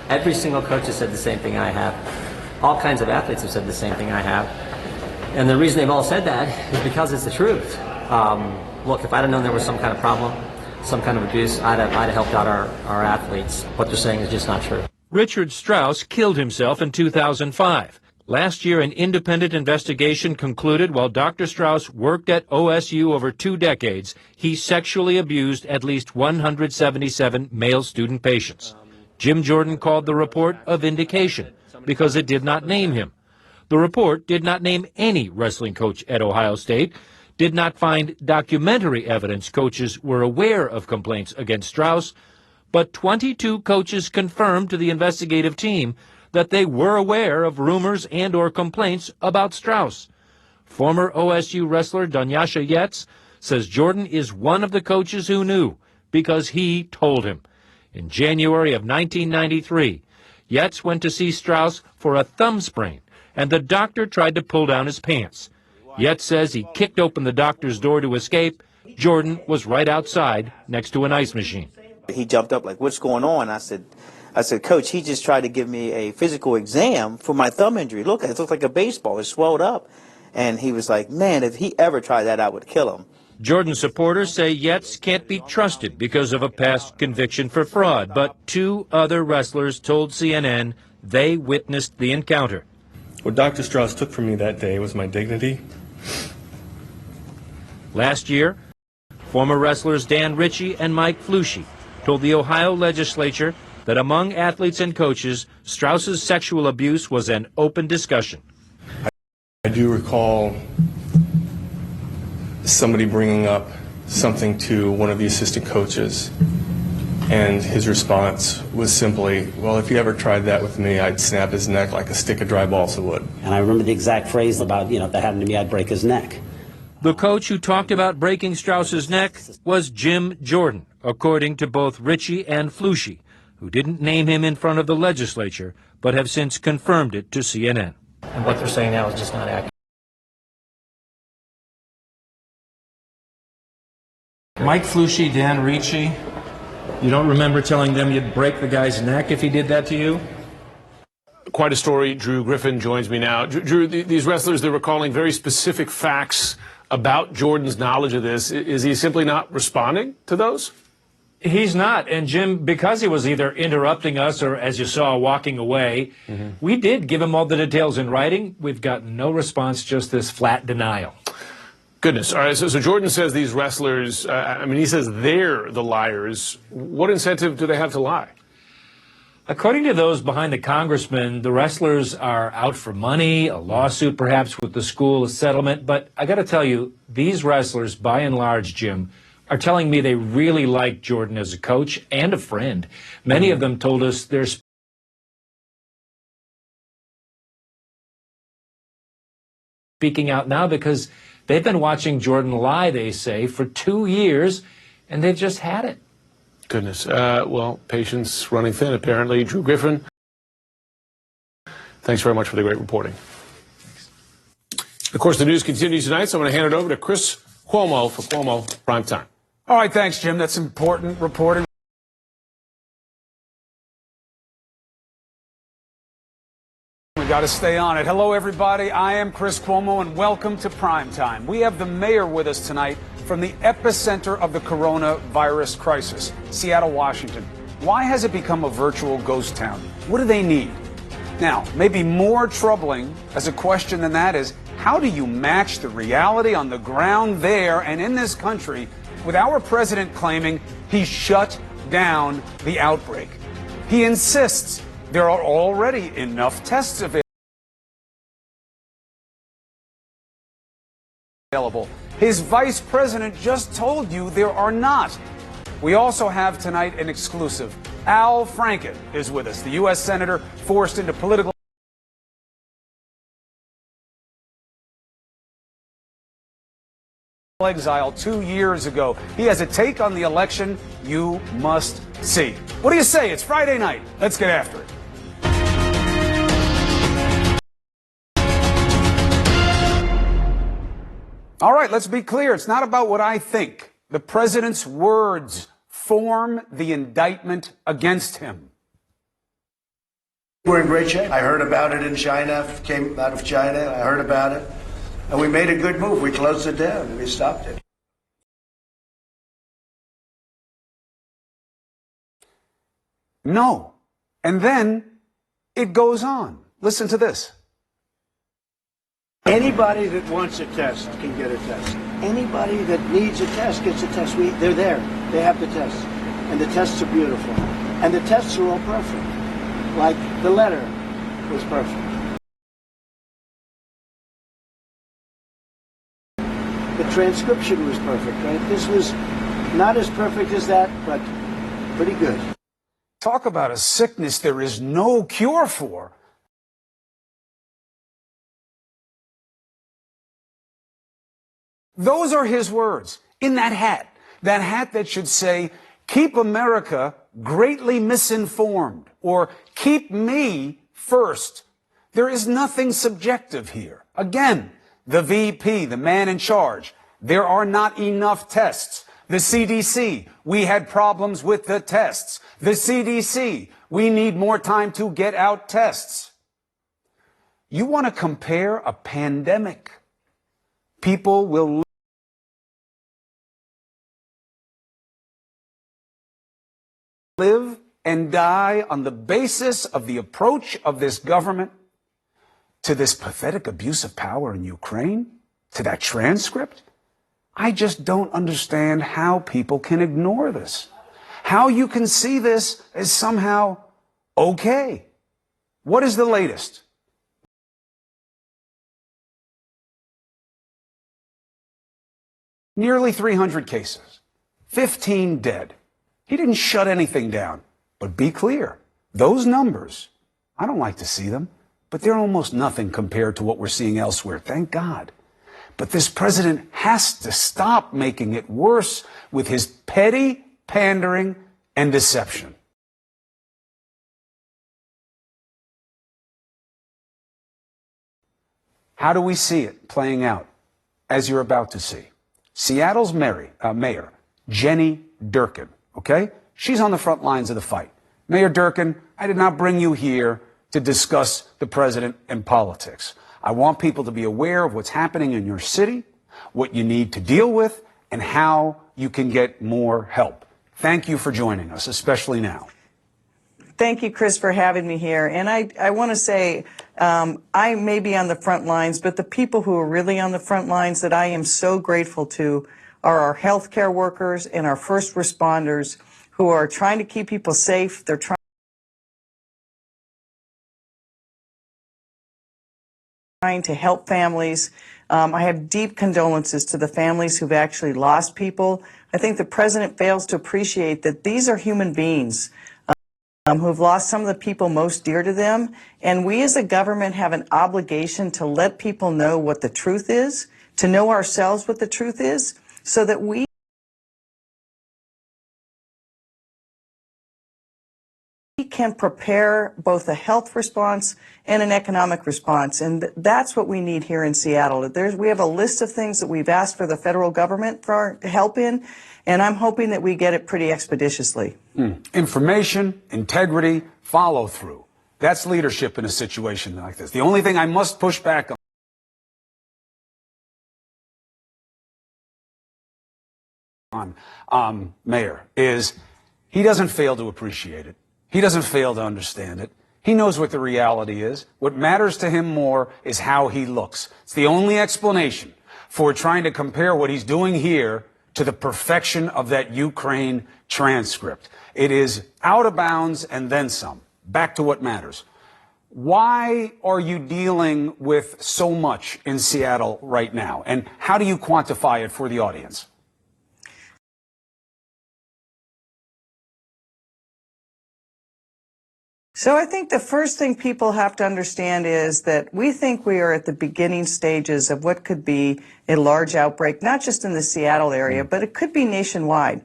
Every single coach has said the same thing I have. All kinds of athletes have said the same thing I have. And the reason they've all said that is because it's the truth. Look, if I'd have known there was some kind of problem, some kind of abuse, I'd have helped out our athletes. What they're saying is just not true. Richard Strauss killed himself in 2005. Last year, an independent investigation concluded while Dr. Strauss worked at OSU over 2 decades, he sexually abused at least 177 male student patients. Jim Jordan called the report a vindication because it did not name him. The report did not name any wrestling coach at Ohio State, did not find documentary evidence coaches were aware of complaints against Strauss, but 22 coaches confirmed to the investigative team that they were aware of rumors and or complaints about Strauss. Former OSU wrestler Dunyasha Yates says Jordan is one of the coaches who knew because he told him. In January of 1993, Yates went to see Strauss for a thumb sprain, and the doctor tried to pull down his pants. Yates says he kicked open the doctor's door to escape. Jordan was right outside next to an ice machine. He jumped up like, "What's going on?" I said, "Coach, he just tried to give me a physical exam for my thumb injury. Look, it looks like a baseball. It's swelled up." And he was like, "Man, if he ever tried that, I would kill him." Jordan supporters say Yates can't be trusted because of a past conviction for fraud, but 2 other wrestlers told CNN they witnessed the encounter. What Dr. Strauss took from me that day was my dignity. Last year, former wrestlers Dan Ritchie and Mike Flushy told the Ohio legislature that among athletes and coaches, Strauss's sexual abuse was an open discussion. I do recall somebody bringing up something to one of the assistant coaches, and his response was simply, "Well, if you ever tried that with me, I'd snap his neck like a stick of dry balsa wood." And I remember the exact phrase about, if that happened to me, I'd break his neck. The coach who talked about breaking Strauss's neck was Jim Jordan, according to both Ritchie and Flushy, who didn't name him in front of the legislature, but have since confirmed it to CNN. And what they're saying now is just not accurate. Mike Flushy, Dan Ritchie, you don't remember telling them you'd break the guy's neck if he did that to you? Quite a story. Drew Griffin joins me now. Drew, these wrestlers, they're recalling very specific facts about Jordan's knowledge of this. Is he simply not responding to those? He's not. And Jim, because he was either interrupting us or, as you saw, walking away, we did give him all the details in writing. We've gotten no response, just this flat denial. Goodness. All right. So Jordan says these wrestlers, he says they're the liars. What incentive do they have to lie? According to those behind the congressman, the wrestlers are out for money, a lawsuit perhaps with the school, a settlement. But I got to tell you, these wrestlers, by and large, Jim, are telling me they really like Jordan as a coach and a friend. Many of them told us they're speaking out now because they've been watching Jordan lie, they say, for 2 years, and they've just had it. Goodness. Well, patience running thin, apparently. Drew Griffin, thanks very much for the great reporting. Thanks. Of course, the news continues tonight, so I'm going to hand it over to Chris Cuomo for Cuomo Prime Time. All right, thanks, Jim. That's important reporting. We got to stay on it. Hello, everybody. I am Chris Cuomo, and welcome to Prime Time. We have the mayor with us tonight from the epicenter of the coronavirus crisis, Seattle, Washington. Why has it become a virtual ghost town? What do they need? Now, maybe more troubling as a question than that is, how do you match the reality on the ground there and in this country with our president claiming he shut down the outbreak? He insists there are already enough tests available. His vice president just told you there are not. We also have tonight an exclusive. Al Franken is with us, the U.S. Senator forced into political exile 2 years ago. He has a take on the election you must see. What do you say? It's Friday night. Let's get after it. All right, let's be clear. It's not about what I think. The president's words form the indictment against him. We're in great shape. I heard about it in China, came out of China. I heard about it. And we made a good move. We closed it down. We stopped it. No. And then it goes on. Listen to this. Anybody that wants a test can get a test. Anybody that needs a test gets a test. They're there. They have the tests. And the tests are beautiful. And the tests are all perfect. Like the letter was perfect. The transcription was perfect, right? This was not as perfect as that, but pretty good. Talk about a sickness there is no cure for. Those are his words in that hat that should say, keep America greatly misinformed, or keep me first. There is nothing subjective here. Again, the VP, the man in charge, there are not enough tests. The CDC, we had problems with the tests. The CDC, we need more time to get out tests. You want to compare a pandemic? People will live and die on the basis of the approach of this government to this pathetic abuse of power in Ukraine, to that transcript. I just don't understand how people can ignore this, how you can see this as somehow okay. What is the latest? Nearly 300 cases, 15 dead. He didn't shut anything down. But be clear, those numbers, I don't like to see them, but they're almost nothing compared to what we're seeing elsewhere. Thank God. But this president has to stop making it worse with his petty pandering and deception. How do we see it playing out? As you're about to see. Seattle's mayor, Jenny Durkan, okay? She's on the front lines of the fight. Mayor Durkan, I did not bring you here to discuss the president and politics. I want people to be aware of what's happening in your city, what you need to deal with, and how you can get more help. Thank you for joining us, especially now. Thank you, Chris, for having me here. And I want to say, I may be on the front lines, but the people who are really on the front lines that I am so grateful to are our healthcare workers and our first responders who are trying to keep people safe. They're trying to help families. I have deep condolences to the families who've actually lost people. I think the president fails to appreciate that these are human beings who've lost some of the people most dear to them. And we as a government have an obligation to let people know what the truth is, to know ourselves what the truth is, so that we can prepare both a health response and an economic response. And that's what we need here in Seattle. We have a list of things that we've asked for the federal government for help in, and I'm hoping that we get it pretty expeditiously. Information, integrity, follow through. That's leadership in a situation like this. The only thing I must push back on, Mayor, is he doesn't fail to appreciate it. He doesn't fail to understand it. He knows what the reality is. What matters to him more is how he looks. It's the only explanation for trying to compare what he's doing here to the perfection of that Ukraine transcript. It is out of bounds and then some. Back to what matters. Why are you dealing with so much in Seattle right now? And how do you quantify it for the audience? So I think the first thing people have to understand is that we think we are at the beginning stages of what could be a large outbreak, not just in the Seattle area, but it could be nationwide.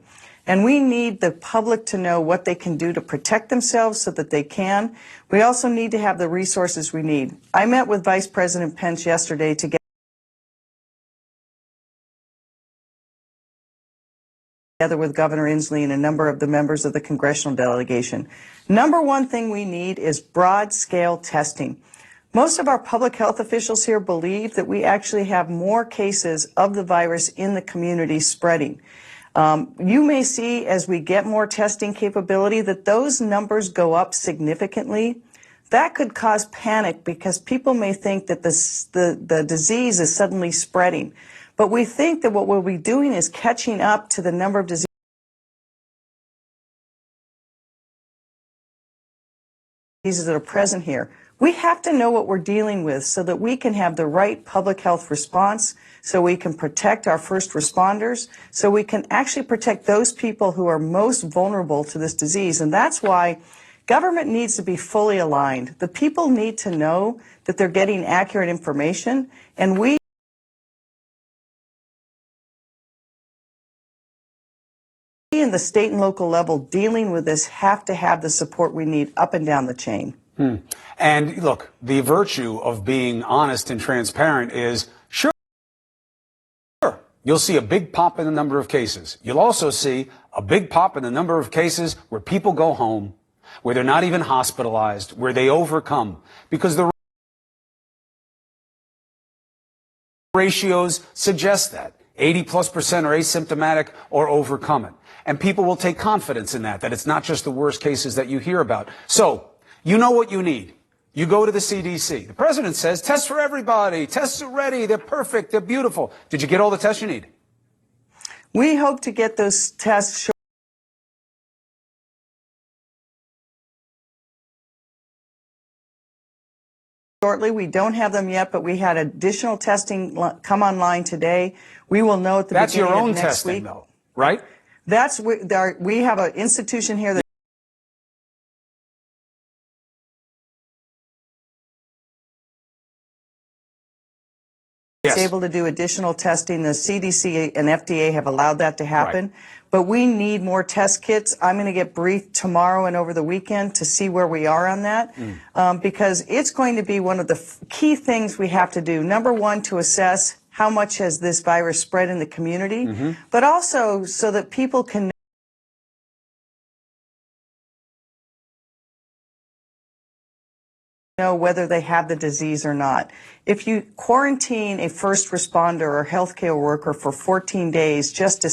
And we need the public to know what they can do to protect themselves so that they can. We also need to have the resources we need. I met with Vice President Pence yesterday to get together with Governor Inslee and a number of the members of the congressional delegation. Number one thing we need is broad-scale testing. Most of our public health officials here believe that we actually have more cases of the virus in the community spreading. You may see as we get more testing capability that those numbers go up significantly. That could cause panic because people may think that the disease is suddenly spreading. But we think that what we'll be doing is catching up to the number of diseases that are present here. We have to know what we're dealing with so that we can have the right public health response, so we can protect our first responders, so we can actually protect those people who are most vulnerable to this disease. And that's why government needs to be fully aligned. The people need to know that they're getting accurate information, and we in the state and local level dealing with this have to have the support we need up and down the chain. And look, the virtue of being honest and transparent is, sure, you'll see a big pop in the number of cases. You'll also see a big pop in the number of cases where people go home, where they're not even hospitalized, where they overcome, because the ratios suggest that 80+% are asymptomatic or overcome it. And people will take confidence in that it's not just the worst cases that you hear about. So, you know what you need. You go to the CDC. The president says, tests for everybody. Tests are ready. They're perfect. They're beautiful. Did you get all the tests you need? We hope to get those tests shortly. We don't have them yet, but we had additional testing come online today. We will know at the That's beginning your own of next testing, week. though, right? We have an institution here that is able to do additional testing. The CDC and FDA have allowed that to happen. Right. But we need more test kits. I'm going to get briefed tomorrow and over the weekend to see where we are on that, because it's going to be one of the key things we have to do. Number one, to assess how much has this virus spread in the community, but also so that people can know whether they have the disease or not. If you quarantine a first responder or healthcare worker for 14 days just to